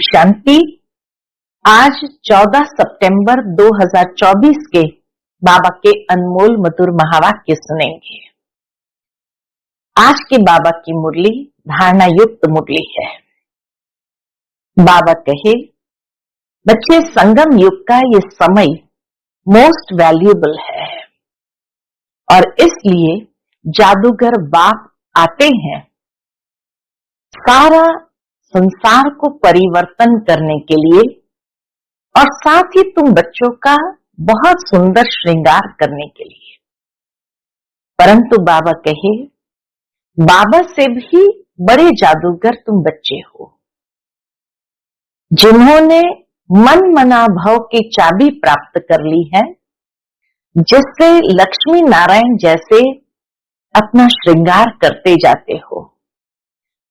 शांति। आज 14 सितंबर 2024 के बाबा के अनमोल मधुर महावाक्य सुनेंगे। आज के बाबा की मुरली धारणा युक्त मुरली है। बाबा कहे, बच्चे, संगम युग का ये समय मोस्ट वैल्यूएबल है और इसलिए जादूगर बाप आते हैं सारा संसार को परिवर्तन करने के लिए और साथ ही तुम बच्चों का बहुत सुंदर श्रृंगार करने के लिए। परंतु बाबा कहे, बाबा से भी बड़े जादूगर तुम बच्चे हो, जिन्होंने मन मना भव की चाबी प्राप्त कर ली है, जिससे लक्ष्मी नारायण जैसे अपना श्रृंगार करते जाते हो।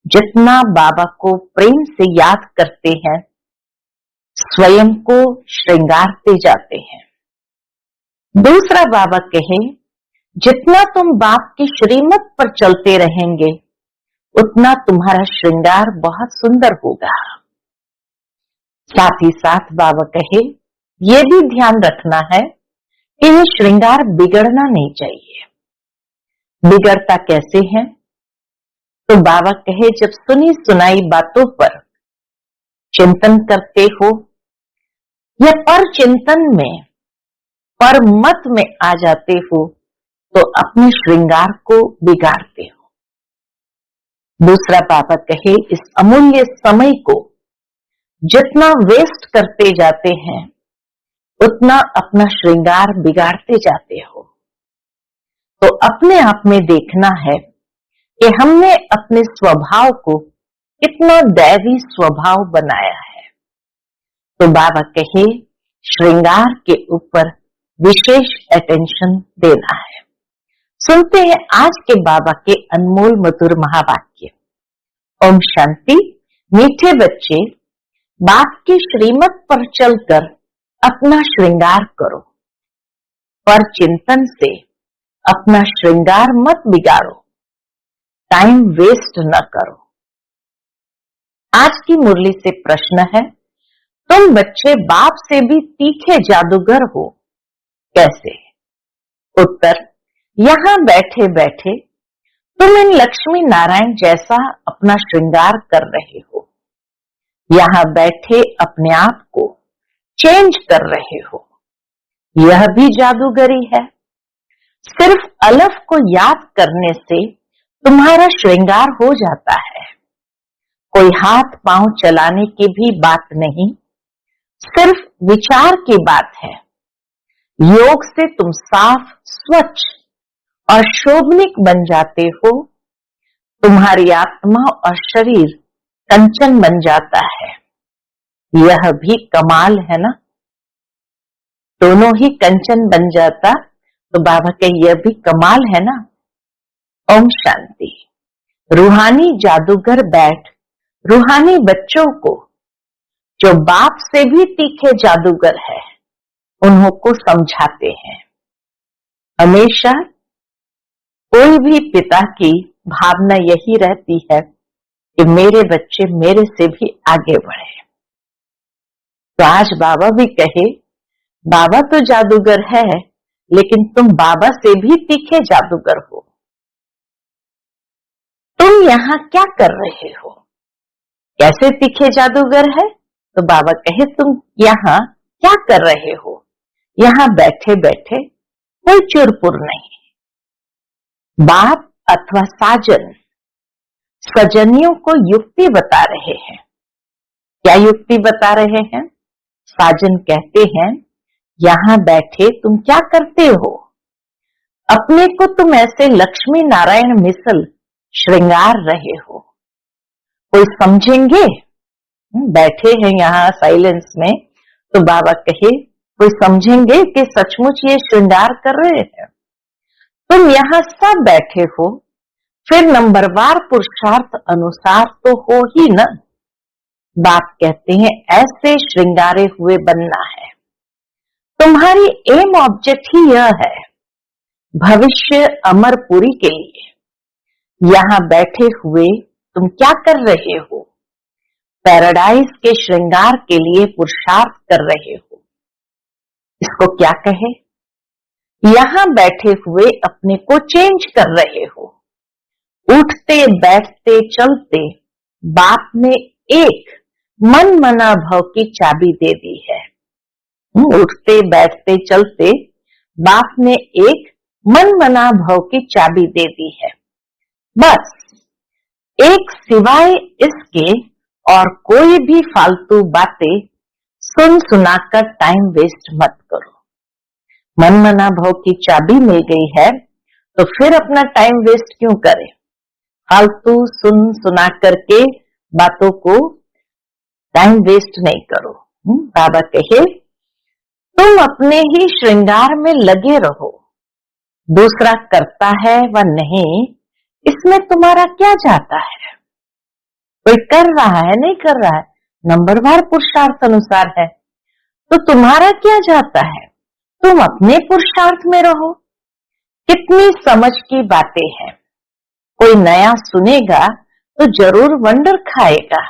जितना बाबा को प्रेम से याद करते हैं, स्वयं को श्रृंगारते जाते हैं। दूसरा बाबा कहे, जितना तुम बाप की श्रीमत पर चलते रहेंगे, उतना तुम्हारा श्रृंगार बहुत सुंदर होगा। साथ ही साथ बाबा कहे, ये भी ध्यान रखना है कि ये श्रृंगार बिगड़ना नहीं चाहिए। बिगड़ता कैसे है? तो बाबा कहे, जब सुनी सुनाई बातों पर चिंतन करते हो या पर चिंतन में पर मत में आ जाते हो तो अपने श्रृंगार को बिगाड़ते हो। दूसरा बाबा कहे, इस अमूल्य समय को जितना वेस्ट करते जाते हैं, उतना अपना श्रृंगार बिगाड़ते जाते हो। तो अपने आप में देखना है कि हमने अपने स्वभाव को कितना दैवी स्वभाव बनाया है। तो बाबा कहे, श्रृंगार के ऊपर विशेष अटेंशन देना है। सुनते हैं आज के बाबा के अनमोल मधुर महावाक्य। ओम शांति। मीठे बच्चे, बाप की श्रीमत पर चलकर अपना श्रृंगार करो, पर चिंतन से अपना श्रृंगार मत बिगाड़ो, टाइम वेस्ट न करो। आज की मुरली से प्रश्न है, तुम बच्चे बाप से भी तीखे जादूगर हो, कैसे? उत्तर, यहां बैठे बैठे तुम इन लक्ष्मी नारायण जैसा अपना श्रृंगार कर रहे हो। यहां बैठे अपने आप को चेंज कर रहे हो, यह भी जादूगरी है। सिर्फ अलफ को याद करने से तुम्हारा श्रृंगार हो जाता है। कोई हाथ पांव चलाने की भी बात नहीं, सिर्फ विचार की बात है। योग से तुम साफ, स्वच्छ और शोभनिक बन जाते हो। तुम्हारी आत्मा और शरीर कंचन बन जाता है। यह भी कमाल है ना? दोनों ही कंचन बन जाता तो बाबा के यह भी कमाल है ना। ओम शांति। रूहानी जादूगर बैठ रूहानी बच्चों को, जो बाप से भी तीखे जादूगर है, उन्हों को समझाते हैं। हमेशा कोई भी पिता की भावना यही रहती है कि मेरे बच्चे मेरे से भी आगे बढ़े। तो आज बाबा भी कहे, बाबा तो जादूगर है, लेकिन तुम बाबा से भी तीखे जादूगर हो। तुम यहाँ क्या कर रहे हो? कैसे तीखे जादूगर है? तो बाबा कहे, तुम यहाँ क्या कर रहे हो? यहाँ बैठे बैठे कोई चुरपुर नहीं। बाप अथवा साजन सजनियों को युक्ति बता रहे हैं। क्या युक्ति बता रहे हैं? साजन कहते हैं, यहाँ बैठे तुम क्या करते हो? अपने को तुम ऐसे लक्ष्मी नारायण मिसल श्रृंगार रहे हो। कोई समझेंगे? बैठे हैं यहाँ साइलेंस में, तो बाबा कहे, कोई समझेंगे कि सचमुच ये श्रृंगार कर रहे हैं? तुम यहाँ सब बैठे हो, फिर नंबरवार पुरुषार्थ अनुसार तो हो ही न। बाप कहते हैं, ऐसे श्रृंगारे हुए बनना है। तुम्हारी एम ऑब्जेक्ट ही यह है, भविष्य अमरपुरी के लिए। यहाँ बैठे हुए तुम क्या कर रहे हो? पैराडाइज के श्रृंगार के लिए पुरुषार्थ कर रहे हो। इसको क्या कहे? यहां बैठे हुए अपने को चेंज कर रहे हो। उठते बैठते चलते बाप ने एक मन मना भव की चाबी दे दी है। उठते बैठते चलते बाप ने एक मन मना भव की चाबी दे दी है। बस एक सिवाय इसके और कोई भी फालतू बातें सुन सुनाकर टाइम वेस्ट मत करो। मन मना भव की चाबी मिल गई है तो फिर अपना टाइम वेस्ट क्यों करें? फालतू सुन सुना करके बातों को टाइम वेस्ट नहीं करो। बाबा कहे तुम अपने ही श्रृंगार में लगे रहो। दूसरा करता है व नहीं, इसमें तुम्हारा क्या जाता है? कोई कर रहा है नहीं कर रहा है, नंबरवार पुरुषार्थ अनुसार है, तो तुम्हारा क्या जाता है? तुम अपने पुरुषार्थ में रहो। कितनी समझ की बातें हैं। कोई नया सुनेगा तो जरूर वंडर खाएगा।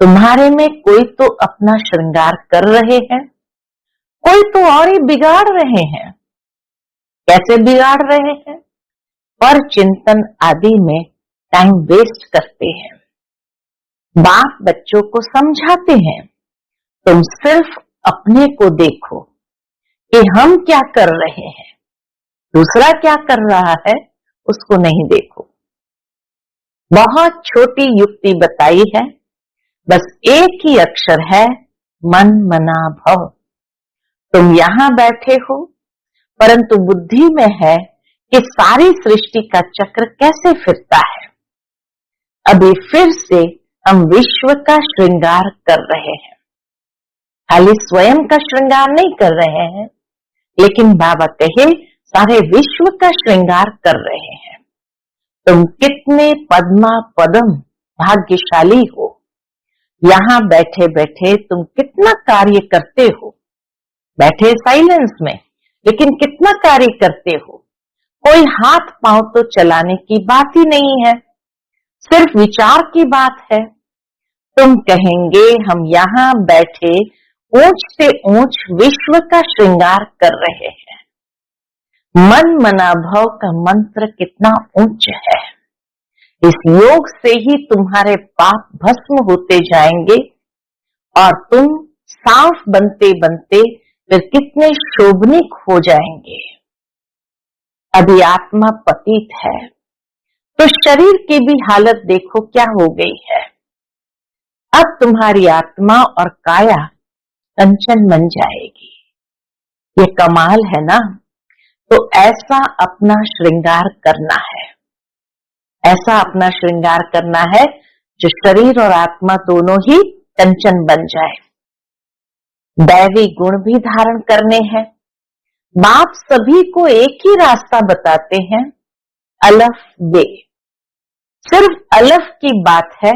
तुम्हारे में कोई तो अपना श्रृंगार कर रहे हैं, कोई तो और ही बिगाड़ रहे हैं। कैसे बिगाड़ रहे हैं? पर चिंतन आदि में टाइम वेस्ट करते हैं। बाप बच्चों को समझाते हैं, तुम सिर्फ अपने को देखो कि हम क्या कर रहे हैं, दूसरा क्या कर रहा है उसको नहीं देखो। बहुत छोटी युक्ति बताई है, बस एक ही अक्षर है, मन मना भव। तुम यहां बैठे हो, परंतु बुद्धि में है कि सारी सृष्टि का चक्र कैसे फिरता है। अभी फिर से हम विश्व का श्रृंगार कर रहे हैं। खाली स्वयं का श्रृंगार नहीं कर रहे हैं, लेकिन बाबा कहे सारे विश्व का श्रृंगार कर रहे हैं। तुम कितने पद्मा पदम भाग्यशाली हो। यहां बैठे बैठे तुम कितना कार्य करते हो। बैठे साइलेंस में, लेकिन कितना कार्य करते हो। कोई हाथ पांव तो चलाने की बात ही नहीं है, सिर्फ विचार की बात है। तुम कहेंगे हम यहां बैठे ऊंच से ऊंच विश्व का श्रृंगार कर रहे हैं। मन मना भव का मंत्र कितना ऊंच है। इस योग से ही तुम्हारे पाप भस्म होते जाएंगे और तुम साफ बनते बनते फिर कितने शोभनीक हो जाएंगे। अभी आत्मा पतित है तो शरीर की भी हालत देखो क्या हो गई है। अब तुम्हारी आत्मा और काया कंचन बन जाएगी। ये कमाल है ना। तो ऐसा अपना श्रृंगार करना है, ऐसा अपना श्रृंगार करना है जो शरीर और आत्मा दोनों ही कंचन बन जाए। दैवी गुण भी धारण करने हैं। बाप सभी को एक ही रास्ता बताते हैं, अलफ बे। सिर्फ अलफ की बात है।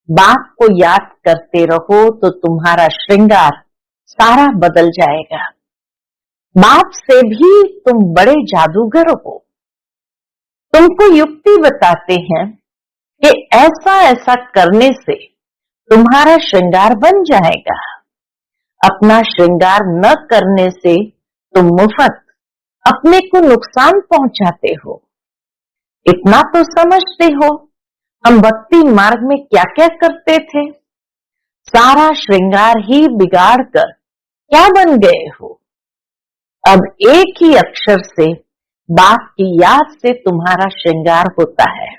बाप को याद करते रहो तो तुम्हारा श्रृंगार सारा बदल जाएगा। बाप से भी तुम बड़े जादूगर हो। तुमको युक्ति बताते हैं कि ऐसा ऐसा करने से तुम्हारा श्रृंगार बन जाएगा। अपना श्रृंगार न करने से तुम मुफ्त अपने को नुकसान पहुंचाते हो। इतना तो समझते हो हम भक्ति मार्ग में क्या क्या करते थे। सारा श्रृंगार ही बिगाड़ कर क्या बन गए हो। अब एक ही अक्षर से बाप की याद से तुम्हारा श्रृंगार होता है।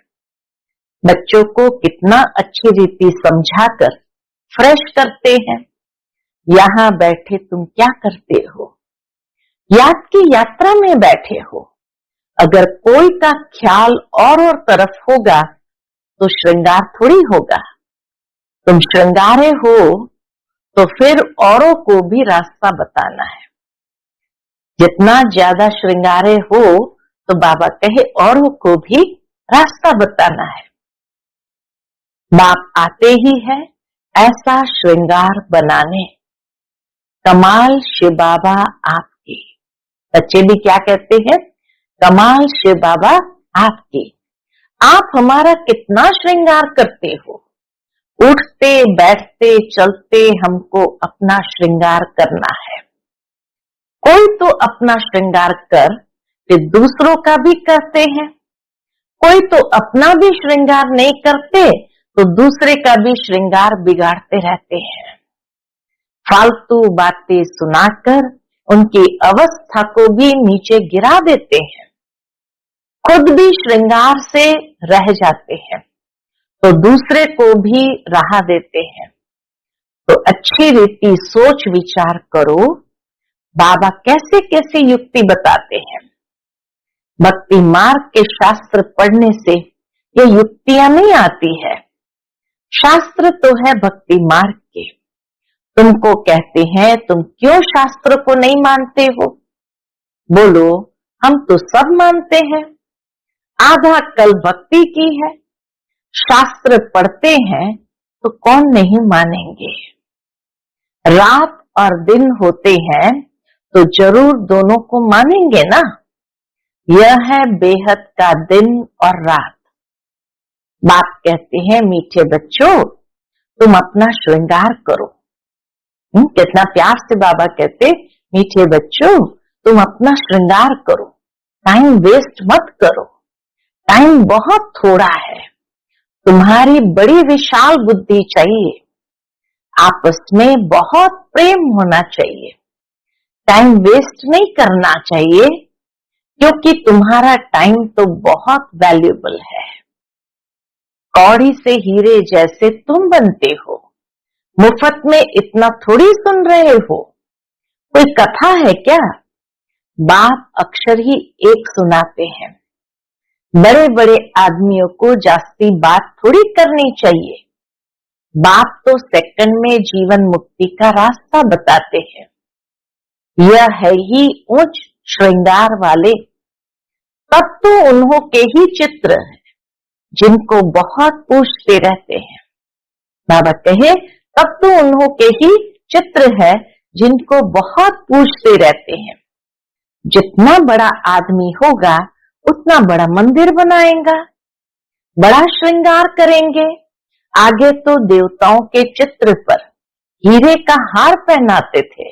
बच्चों को कितना अच्छी रीति समझाकर फ्रेश करते हैं। यहां बैठे तुम क्या करते हो? याद की यात्रा में बैठे हो। अगर कोई का ख्याल और तरफ होगा तो श्रृंगार थोड़ी होगा। तुम श्रृंगारे हो तो फिर औरों को भी रास्ता बताना है। जितना ज्यादा श्रृंगारे हो तो बाबा कहे औरों को भी रास्ता बताना है। बाप आते ही है ऐसा श्रृंगार बनाने। कमाल शिव बाबा आपकी। बच्चे भी क्या कहते हैं? कमाल शिव बाबा आपकी। आप हमारा कितना श्रृंगार करते हो। उठते बैठते चलते हमको अपना श्रृंगार करना है। कोई तो अपना श्रृंगार कर फिर दूसरों का भी करते हैं, कोई तो अपना भी श्रृंगार नहीं करते तो दूसरे का भी श्रृंगार बिगाड़ते रहते हैं। फालतू बातें सुनाकर उनकी अवस्था को भी नीचे गिरा देते हैं, खुद भी श्रृंगार से रह जाते हैं तो दूसरे को भी राह देते हैं। तो अच्छी रीति सोच विचार करो, बाबा कैसे कैसे युक्ति बताते हैं। भक्ति मार्ग के शास्त्र पढ़ने से ये युक्तियां नहीं आती है, शास्त्र तो है भक्ति मार्ग के। तुमको कहते हैं तुम क्यों शास्त्र को नहीं मानते हो? बोलो हम तो सब मानते हैं, आधा कल भक्ति की है, शास्त्र पढ़ते हैं तो कौन नहीं मानेंगे। रात और दिन होते हैं तो जरूर दोनों को मानेंगे ना। यह है बेहद का दिन और रात। बाप कहते हैं मीठे बच्चों तुम अपना श्रृंगार करो। कितना प्यार से बाबा कहते मीठे बच्चों तुम अपना श्रृंगार करो, टाइम वेस्ट मत करो, टाइम बहुत थोड़ा है, तुम्हारी बड़ी विशाल बुद्धि चाहिए, आपस में बहुत प्रेम होना चाहिए, टाइम वेस्ट नहीं करना चाहिए क्योंकि तुम्हारा टाइम तो बहुत वैल्यूएबल है। कौड़ी से हीरे जैसे तुम बनते हो, मुफ्त में इतना थोड़ी सुन रहे हो, कोई कथा है क्या? बाप अक्षर ही एक सुनाते हैं। बड़े बड़े आदमियों को जास्ती बात थोड़ी करनी चाहिए, बाप तो सेकंड में जीवन मुक्ति का रास्ता बताते हैं। यह है ही उच्च श्रृंगार वाले, तब तो उन्हों के ही चित्र है जिनको बहुत पूछते रहते हैं। बाबा कहे तब तो उन्हों के ही चित्र है जिनको बहुत पूछते रहते हैं। जितना बड़ा आदमी होगा उतना बड़ा मंदिर बनाएगा, बड़ा श्रृंगार करेंगे। आगे तो देवताओं के चित्र पर हीरे का हार पहनाते थे।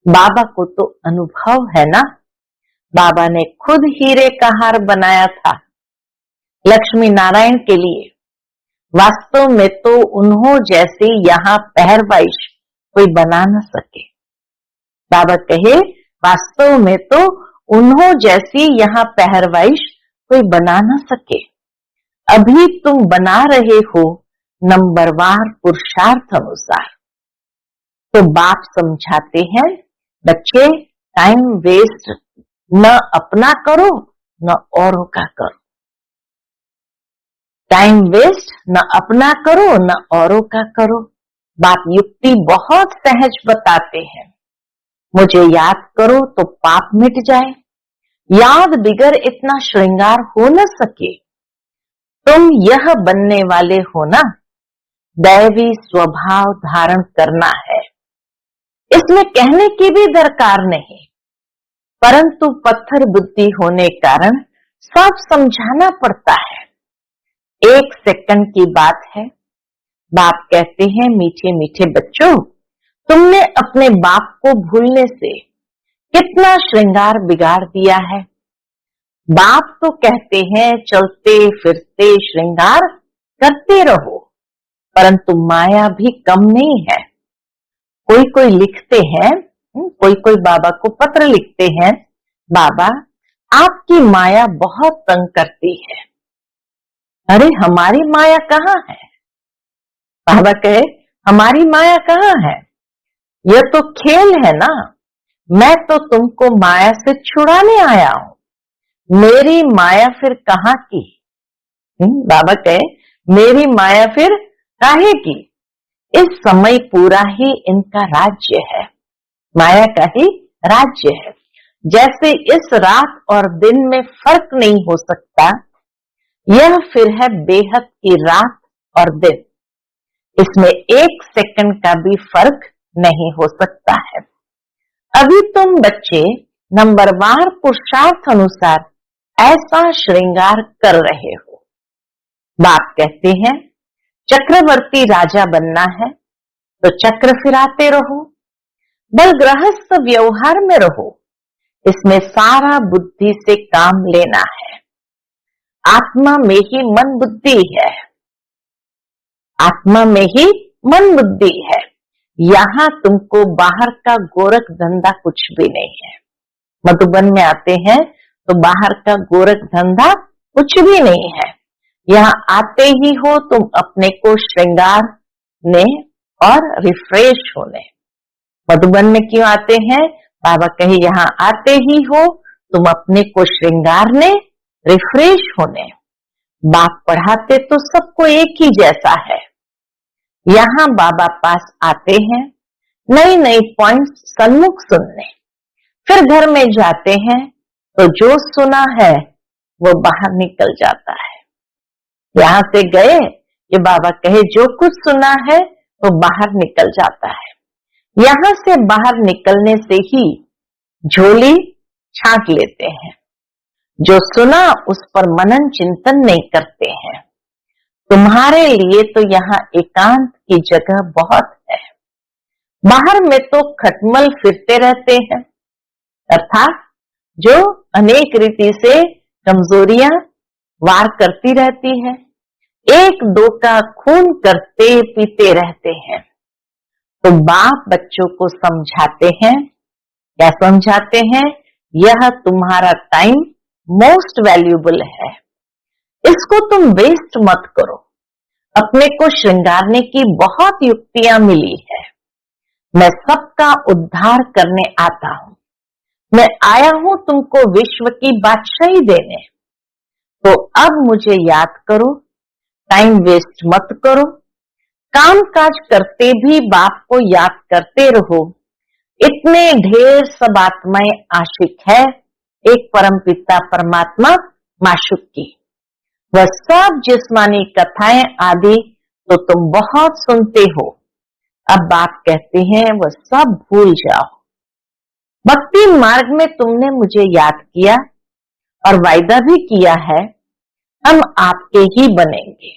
बाबा को तो अनुभव है ना, बाबा ने खुद हीरे का हार बनाया था लक्ष्मी नारायण के लिए। वास्तव में तो उन्हों जैसी यहाँ पहरवाइश कोई बना न सके। बाबा कहे वास्तव में तो उन्हों जैसी यहाँ पहरवाइश कोई बना न सके। अभी तुम बना रहे हो नंबरवार पुरुषार्थ अनुसार। तो बाप समझाते हैं बच्चे टाइम वेस्ट न अपना करो न औरों का करो, टाइम वेस्ट न अपना करो न औरों का करो। बाप युक्ति बहुत सहज बताते हैं। मुझे याद करो तो पाप मिट जाए, याद बिगर इतना श्रृंगार हो न सके। तुम यह बनने वाले हो ना, दैवी स्वभाव धारण करना है, इसमें कहने की भी दरकार नहीं, परंतु पत्थर बुद्धि होने कारण सब समझाना पड़ता है। 1 सेकंड की बात है। बाप कहते हैं मीठे मीठे बच्चों तुमने अपने बाप को भूलने से कितना श्रृंगार बिगाड़ दिया है। बाप तो कहते हैं चलते फिरते श्रृंगार करते रहो, परंतु माया भी कम नहीं है। कोई कोई लिखते हैं, कोई कोई बाबा को पत्र लिखते हैं, बाबा आपकी माया बहुत तंग करती है। अरे हमारी माया कहाँ है? बाबा कहे हमारी माया कहाँ है? यह तो खेल है ना, मैं तो तुमको माया से छुड़ाने आया हूं, मेरी माया फिर कहाँ की? बाबा कहे मेरी माया फिर काहे की? इस समय पूरा ही इनका राज्य है, माया का ही राज्य है। जैसे इस रात और दिन में फर्क नहीं हो सकता, यह फिर है बेहद की रात और दिन, इसमें 1 सेकंड का भी फर्क नहीं हो सकता है। अभी तुम बच्चे नंबरवार पुरुषार्थ अनुसार ऐसा श्रृंगार कर रहे हो। बाप कहते हैं चक्रवर्ती राजा बनना है तो चक्र फिराते रहो, बल गृहस्थ व्यवहार में रहो, इसमें सारा बुद्धि से काम लेना है। आत्मा में ही मन बुद्धि है, आत्मा में ही मन बुद्धि है। यहाँ तुमको बाहर का गोरख धंधा कुछ भी नहीं है। मधुबन में आते हैं तो बाहर का गोरख धंधा कुछ भी नहीं है। यहाँ आते ही हो तुम अपने को श्रृंगारने और रिफ्रेश होने। मधुबन में क्यों आते हैं? बाबा कहे यहाँ आते ही हो तुम अपने को श्रृंगारने, रिफ्रेश होने। बाप पढ़ाते तो सबको एक ही जैसा है। यहाँ बाबा पास आते हैं नई नई पॉइंट्स सन्मुख सुनने, फिर घर में जाते हैं तो जो सुना है वो बाहर निकल जाता है। यहाँ से गए कि बाबा कहे जो कुछ सुना है वो बाहर निकल जाता है। यहाँ से बाहर निकलने से ही झोली छांट लेते हैं। जो सुना उस पर मनन चिंतन नहीं करते हैं। तुम्हारे लिए तो यहाँ एकांत की जगह बहुत है। बाहर में तो खटमल फिरते रहते हैं, अर्थात जो अनेक रीति से कमजोरियां वार करती रहती है, एक दो का खून करते पीते रहते हैं। तो बाप बच्चों को समझाते हैं, क्या समझाते हैं? यह तुम्हारा टाइम मोस्ट वैल्यूएबल है, इसको तुम वेस्ट मत करो। अपने को श्रृंगारने की बहुत युक्तियां मिली है। मैं सबका उद्धार करने आता हूं। मैं आया हूं तुमको विश्व की बादशाही देने। तो अब मुझे याद करो, टाइम वेस्ट मत करो। काम काज करते भी बाप को याद करते रहो। इतने ढेर सब आत्माएं आशिक है एक परमपिता परमात्मा माशूक की। वह सब जिस्मानी कथाएं आदि तो तुम बहुत सुनते हो। अब बाप कहते हैं वह सब भूल जाओ। भक्ति मार्ग में तुमने मुझे याद किया और वायदा भी किया है हम आपके ही बनेंगे।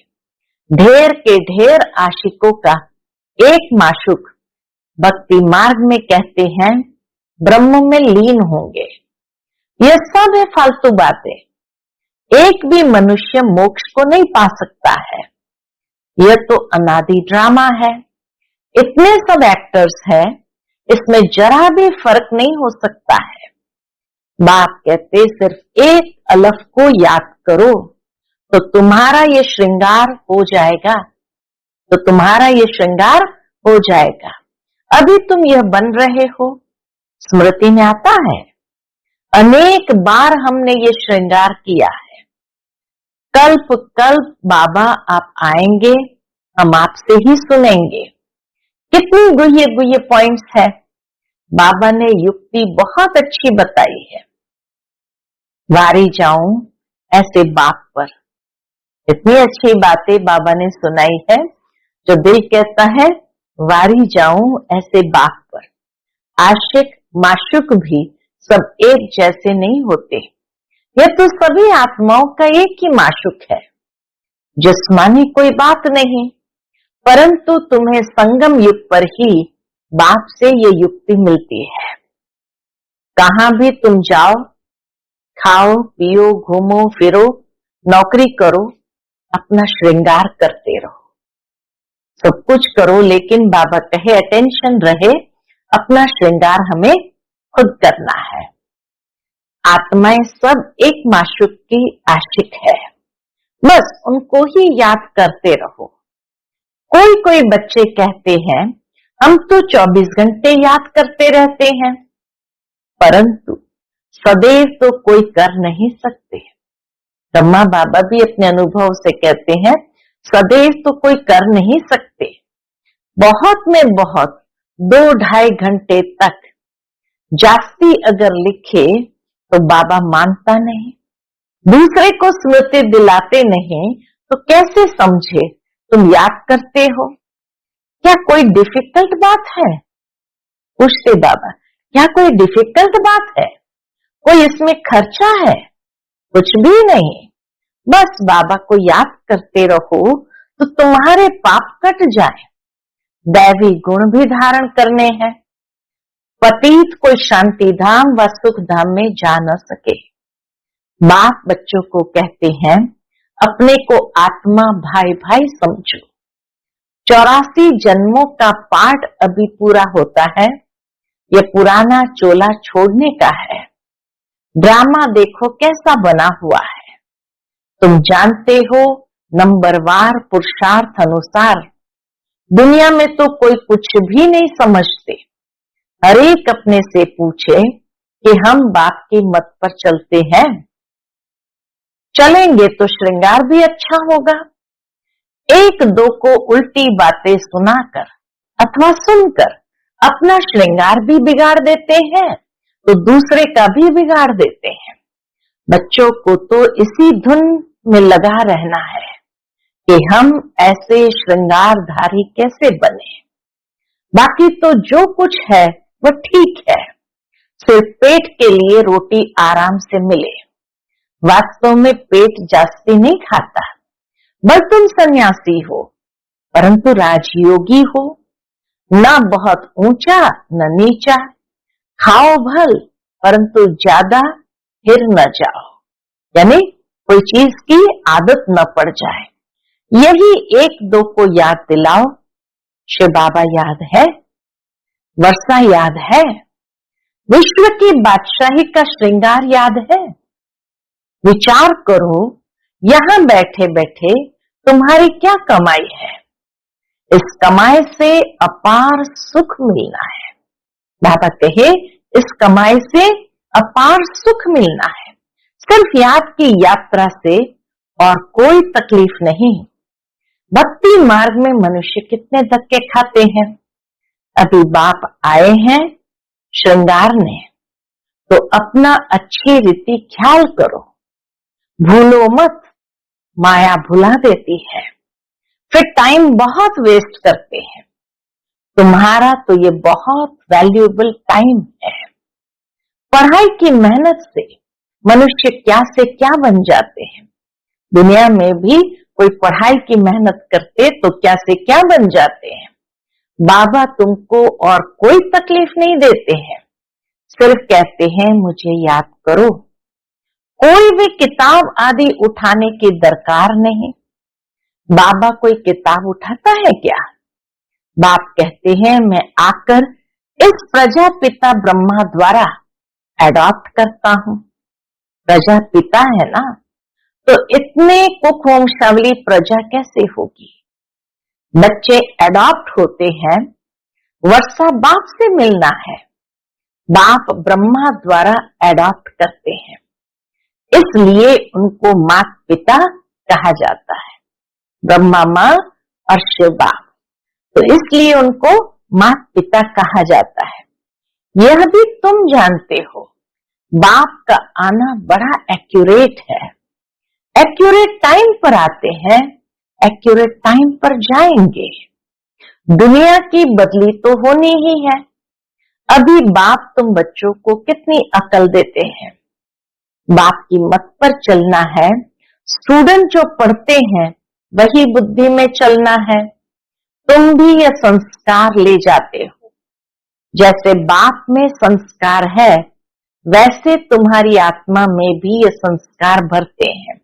ढेर के ढेर आशिकों का एक माशूक भक्ति मार्ग में कहते हैं ब्रह्म में लीन होंगे। यह सब है फालतू बातें। एक भी मनुष्य मोक्ष को नहीं पा सकता है। यह तो अनादि ड्रामा है। इतने सब एक्टर्स हैं, इसमें जरा भी फर्क नहीं हो सकता है। बाप कहते सिर्फ एक अलफ को याद करो तो तुम्हारा ये श्रृंगार हो जाएगा, तो तुम्हारा ये श्रृंगार हो जाएगा। अभी तुम यह बन रहे हो, स्मृति में आता है अनेक बार हमने ये श्रृंगार किया है। कल्प कल्प बाबा आप आएंगे, हम आपसे ही सुनेंगे। कितनी गुह्य गुह्य पॉइंट्स है। बाबा ने युक्ति बहुत अच्छी बताई है। वारी जाऊं ऐसे बाप पर, इतनी अच्छी बातें बाबा ने सुनाई है जो दिल कहता है वारी जाऊं ऐसे बाप पर। आशिक माशुक भी सब एक जैसे नहीं होते। यह तो सभी आत्माओं का एक ही माशुक है। जिस्मानी कोई बात नहीं, परंतु तुम्हें संगम युग पर ही बाप से ये युक्ति मिलती है। कहां भी तुम जाओ, खाओ पियो घूमो फिरो नौकरी करो, अपना श्रृंगार करते रहो। सब कुछ करो लेकिन बाबा कहे अटेंशन रहे, अपना श्रृंगार हमें खुद करना है। आत्माएं सब एक माशूक की आशिक है, बस उनको ही याद करते रहो। कोई कोई बच्चे कहते हैं हम तो 24 घंटे याद करते रहते हैं, परंतु सदैव तो कोई कर नहीं सकते। ब्रह्मा बाबा भी अपने अनुभव से कहते हैं सदैव तो कोई कर नहीं सकते। बहुत में बहुत 2-2.5 घंटे तक जास्ती अगर लिखे तो बाबा मानता नहीं। दूसरे को स्मृति दिलाते नहीं तो कैसे समझे तुम याद करते हो? क्या कोई डिफिकल्ट बात है? पूछते बाबा, क्या कोई डिफिकल्ट बात है? कोई इसमें खर्चा है? कुछ भी नहीं। बस बाबा को याद करते रहो तो तुम्हारे पाप कट जाए। दैवी गुण भी धारण करने हैं। पतित कोई शांति धाम व सुख धाम में जा न सके। बाप बच्चों को कहते हैं, अपने को आत्मा भाई भाई समझो। 84 जन्मों का पाठ अभी पूरा होता है। ये पुराना चोला छोड़ने का है। ड्रामा देखो कैसा बना हुआ है। तुम जानते हो, नंबरवार पुरुषार्थ अनुसार दुनिया में तो कोई कुछ भी नहीं समझते। हर एक अपने से पूछे कि हम बाप की मत पर चलते हैं। चलेंगे तो श्रृंगार भी अच्छा होगा। एक दो को उल्टी बातें सुनाकर अथवा सुनकर अपना श्रृंगार भी बिगाड़ देते हैं, तो दूसरे का भी बिगाड़ देते हैं। बच्चों को तो इसी धुन में लगा रहना है कि हम ऐसे श्रृंगारधारी कैसे बने। बाकी तो जो कुछ है वो ठीक है, सिर्फ पेट के लिए रोटी आराम से मिले। वास्तव में पेट जास्ती नहीं खाता। बस तुम सन्यासी हो, परंतु राजयोगी हो। न बहुत ऊंचा न नीचा, खाओ भल परंतु ज्यादा हिर न जाओ, यानी कोई चीज की आदत न पड़ जाए। यही एक दो को याद दिलाओ। शिव बाबा याद है, वर्षा याद है, विश्व की बादशाही का श्रृंगार याद है। विचार करो, यहां बैठे बैठे तुम्हारी क्या कमाई है। इस कमाई से अपार सुख मिलना है। बाबा कहे, इस कमाई से अपार सुख मिलना है। सिर्फ याद की यात्रा से और कोई तकलीफ नहीं। भक्ति मार्ग में मनुष्य कितने धक्के खाते हैं। अभी बाप आए हैं श्रृंगारने, तो अपना अच्छी रीति ख्याल करो। भूलो मत, माया भुला देती है, फिर टाइम बहुत वेस्ट करते हैं। तुम्हारा तो ये बहुत वैल्यूएबल टाइम है। पढ़ाई की मेहनत से मनुष्य क्या से क्या बन जाते हैं। दुनिया में भी कोई पढ़ाई की मेहनत करते तो क्या से क्या बन जाते हैं। बाबा तुमको और कोई तकलीफ नहीं देते हैं, सिर्फ कहते हैं मुझे याद करो। कोई भी किताब आदि उठाने की दरकार नहीं। बाबा कोई किताब उठाता है क्या? बाप कहते हैं मैं आकर इस प्रजापिता ब्रह्मा द्वारा एडॉप्ट करता हूं। प्रजापिता है ना, तो इतने कुवंशावली प्रजा कैसे होगी। बच्चे एडॉप्ट होते हैं, वर्षा बाप से मिलना है। बाप ब्रह्मा द्वारा एडॉप्ट करते हैं, इसलिए उनको माता पिता कहा जाता है। ब्रह्मा माँ और शिव बाप, तो इसलिए उनको माता पिता कहा जाता है। यह भी तुम जानते हो, बाप का आना बड़ा एक्यूरेट है। एक्यूरेट टाइम पर आते हैं, एक्यूरेट टाइम पर जाएंगे। दुनिया की बदली तो होनी ही है। अभी बाप तुम बच्चों को कितनी अकल देते हैं। बाप की मत पर चलना है। स्टूडेंट जो पढ़ते हैं वही बुद्धि में चलना है। तुम भी यह संस्कार ले जाते हो। जैसे बाप में संस्कार है, वैसे तुम्हारी आत्मा में भी ये संस्कार भरते हैं।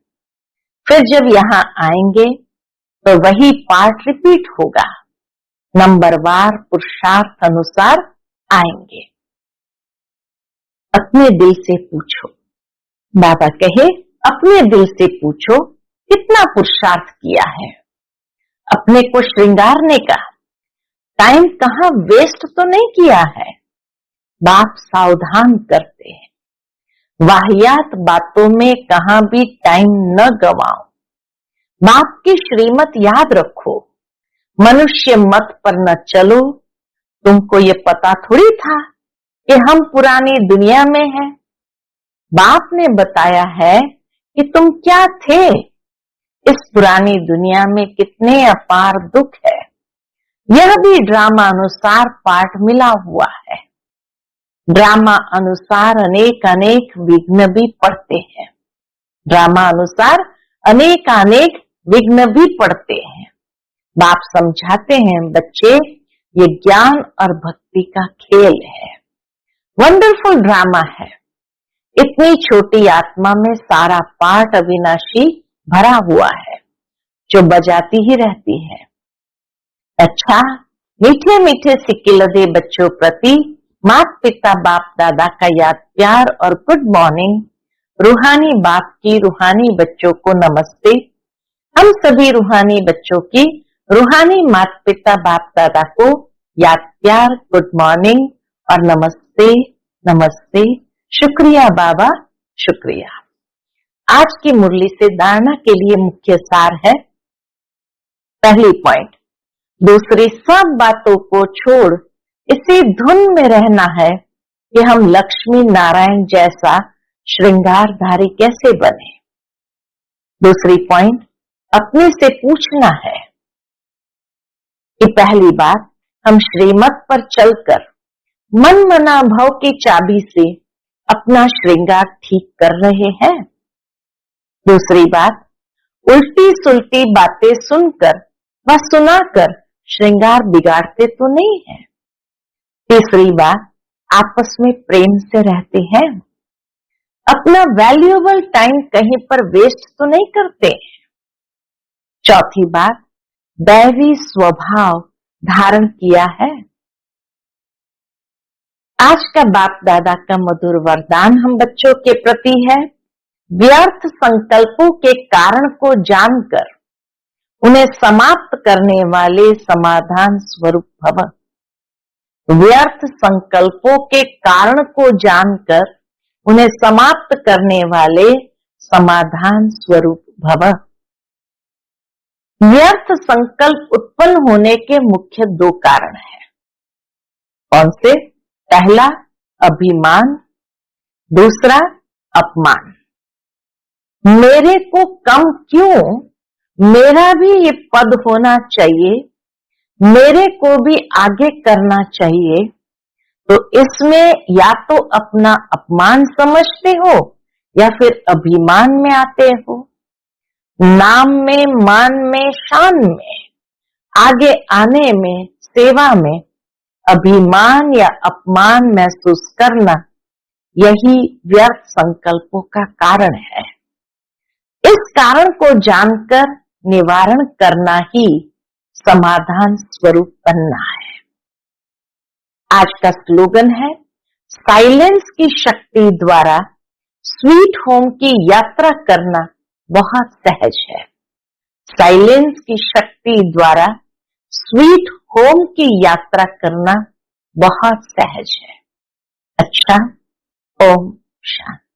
फिर जब यहाँ आएंगे तो वही पाठ रिपीट होगा। नंबरवार पुरुषार्थ अनुसार आएंगे। अपने दिल से पूछो। बाबा कहे, अपने दिल से पूछो कितना पुरुषार्थ किया है। अपने को श्रृंगारने का टाइम कहाँ वेस्ट तो नहीं किया है। बाप सावधान करते हैं, वाहियात बातों में कहाँ भी टाइम न गवाओ। बाप की श्रीमत याद रखो। मनुष्य मत पर न चलो। तुमको ये पता थोड़ी था कि हम पुरानी दुनिया में हैं। बाप ने बताया है कि तुम क्या थे। इस पुरानी दुनिया में कितने अपार दुख है। यह भी ड्रामा अनुसार पाठ मिला हुआ है। ड्रामा अनुसार अनेक अनेक विघ्न भी पड़ते हैं। ड्रामा अनुसार अनेक अनेक विघ्न भी पड़ते हैं। बाप समझाते हैं, बच्चे ये ज्ञान और भक्ति का खेल है, वंडरफुल ड्रामा है। इतनी छोटी आत्मा में सारा पाठ अविनाशी भरा हुआ है जो बजाती ही रहती है। अच्छा, मीठे मीठे सिक्के लदे बच्चों प्रति माता पिता बाप दादा का याद प्यार और गुड मॉर्निंग। रूहानी बाप की रूहानी बच्चों को नमस्ते। हम सभी रूहानी बच्चों की रूहानी माता पिता बाप दादा को याद प्यार, गुड मॉर्निंग और नमस्ते नमस्ते। शुक्रिया बाबा, शुक्रिया। आज की मुरली से धारणा के लिए मुख्य सार है, पहली पॉइंट, दूसरी सब बातों को छोड़ इसी धुन में रहना है कि हम लक्ष्मी नारायण जैसा श्रृंगारधारी कैसे बने। दूसरी पॉइंट, अपने से पूछना है कि पहली बात, हम श्रीमत पर चलकर मन मना भाव की चाबी से अपना श्रृंगार ठीक कर रहे हैं। दूसरी बात, उल्टी सुलटी बातें सुनकर व सुनाकर श्रृंगार बिगाड़ते तो नहीं है। तीसरी बात, आपस में प्रेम से रहते हैं, अपना वैल्यूएबल टाइम कहीं पर वेस्ट तो नहीं करते। चौथी बात, दैवी स्वभाव धारण किया है। आज का बाप दादा का मधुर वरदान हम बच्चों के प्रति है, व्यर्थ संकल्पों के कारण को जानकर उन्हें समाप्त करने वाले समाधान स्वरूप भव। व्यर्थ संकल्पों के कारण को जानकर उन्हें समाप्त करने वाले समाधान स्वरूप भव। व्यर्थ संकल्प उत्पन्न होने के मुख्य दो कारण हैं। कौन से? पहला अभिमान, दूसरा अपमान। मेरे को कम क्यों, मेरा भी ये पद होना चाहिए, मेरे को भी आगे करना चाहिए, तो इसमें या तो अपना अपमान समझते हो या फिर अभिमान में आते हो। नाम में, मान में, शान में, आगे आने में, सेवा में अभिमान या अपमान महसूस करना, यही व्यर्थ संकल्पों का कारण है। इस कारण को जानकर निवारण करना ही समाधान स्वरूप बनना है। आज का स्लोगन है, साइलेंस की शक्ति द्वारा स्वीट होम की यात्रा करना बहुत सहज है। साइलेंस की शक्ति द्वारा स्वीट होम की यात्रा करना बहुत सहज है। अच्छा, ओम शांति।